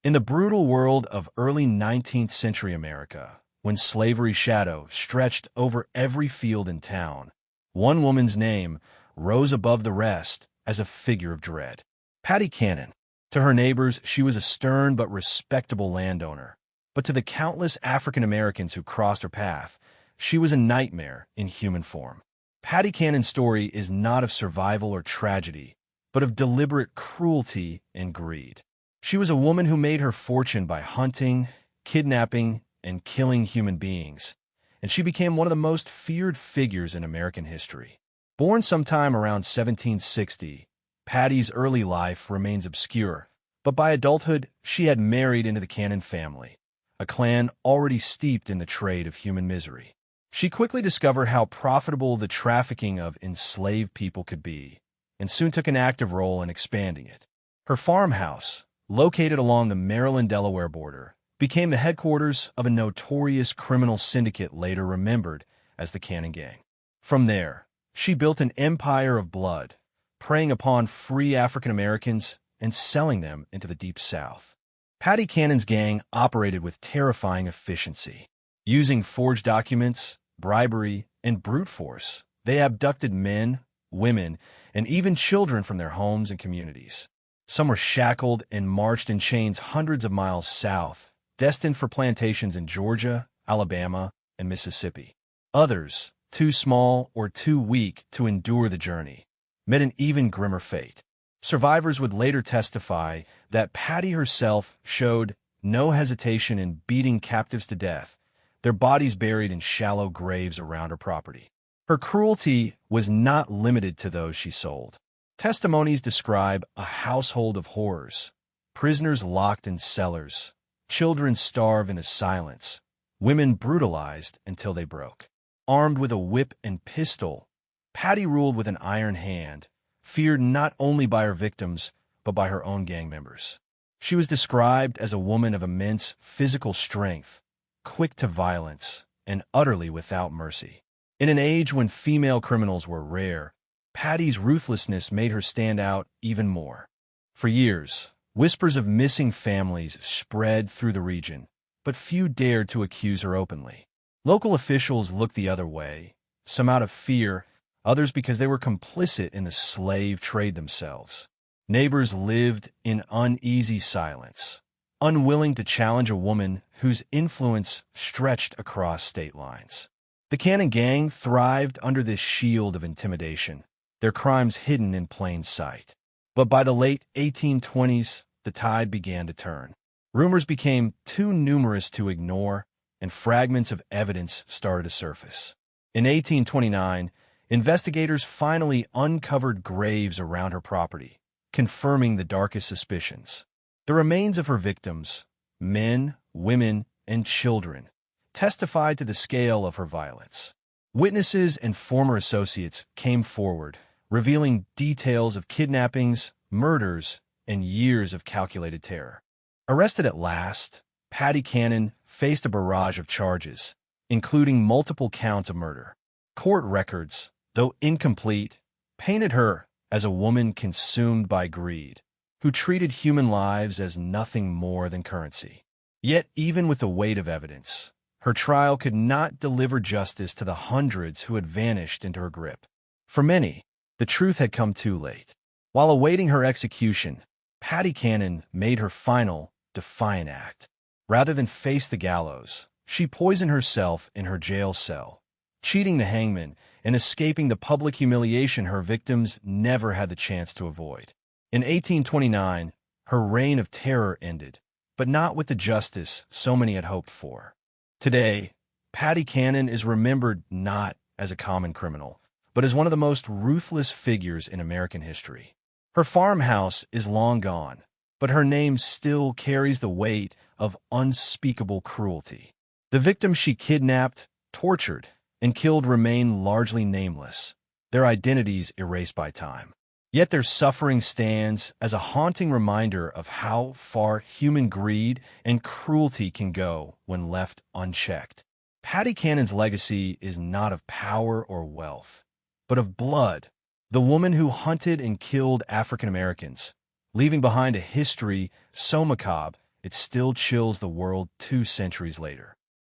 In the brutal world of early 19th century America, when slavery's shadow stretched over every field and town, one woman's name rose above the rest as a figure of dread. Patty Cannon. To her neighbors, she was a stern but respectable landowner. But to the countless African Americans who crossed her path, she was a nightmare in human form. Patty Cannon's story is not of survival or tragedy, but of deliberate cruelty and greed. She was a woman who made her fortune by hunting, kidnapping, and killing human beings, and she became one of the most feared figures in American history. Born sometime around 1760, Patty's early life remains obscure, but by adulthood, she had married into the Cannon family, a clan already steeped in the trade of human misery. She quickly discovered how profitable the trafficking of enslaved people could be, and soon took an active role in expanding it. Her farmhouse, located along the Maryland-Delaware border, became the headquarters of a notorious criminal syndicate later remembered as the Cannon Gang. From there, she built an empire of blood, preying upon free African Americans and selling them into the Deep South. Patty Cannon's gang operated with terrifying efficiency. Using forged documents, bribery, and brute force, they abducted men, women, and even children from their homes and communities. Some were shackled and marched in chains hundreds of miles south, destined for plantations in Georgia, Alabama, and Mississippi. Others, too small or too weak to endure the journey, met an even grimmer fate. Survivors would later testify that Patty herself showed no hesitation in beating captives to death, their bodies buried in shallow graves around her property. Her cruelty was not limited to those she sold. Testimonies describe a household of horrors, prisoners locked in cellars, children starved into silence, women brutalized until they broke. Armed with a whip and pistol, Patty ruled with an iron hand, feared not only by her victims, but by her own gang members. She was described as a woman of immense physical strength, quick to violence, and utterly without mercy. In an age when female criminals were rare, Patty's ruthlessness made her stand out even more. For years, whispers of missing families spread through the region, but few dared to accuse her openly. Local officials looked the other way, some out of fear, others because they were complicit in the slave trade themselves. Neighbors lived in uneasy silence, unwilling to challenge a woman whose influence stretched across state lines. The Cannon Gang thrived under this shield of intimidation, their crimes hidden in plain sight. But by the late 1820s, the tide began to turn. Rumors became too numerous to ignore, and fragments of evidence started to surface. In 1829, investigators finally uncovered graves around her property, confirming the darkest suspicions. The remains of her victims, men, women, and children, testified to the scale of her violence. Witnesses and former associates came forward, revealing details of kidnappings, murders, and years of calculated terror. Arrested at last, Patty Cannon faced a barrage of charges, including multiple counts of murder. Court records, though incomplete, painted her as a woman consumed by greed, who treated human lives as nothing more than currency. Yet, even with the weight of evidence, her trial could not deliver justice to the hundreds who had vanished into her grip. For many, the truth had come too late. While awaiting her execution, Patty Cannon made her final, defiant act. Rather than face the gallows, she poisoned herself in her jail cell, cheating the hangman and escaping the public humiliation her victims never had the chance to avoid. In 1829, her reign of terror ended, but not with the justice so many had hoped for. Today, Patty Cannon is remembered not as a common criminal, but as one of the most ruthless figures in American history. Her farmhouse is long gone, but her name still carries the weight of unspeakable cruelty. The victims she kidnapped, tortured, and killed remain largely nameless, their identities erased by time. Yet their suffering stands as a haunting reminder of how far human greed and cruelty can go when left unchecked. Patty Cannon's legacy is not of power or wealth, but of blood, the woman who hunted and killed African Americans, leaving behind a history so macabre it still chills the world 2 centuries later.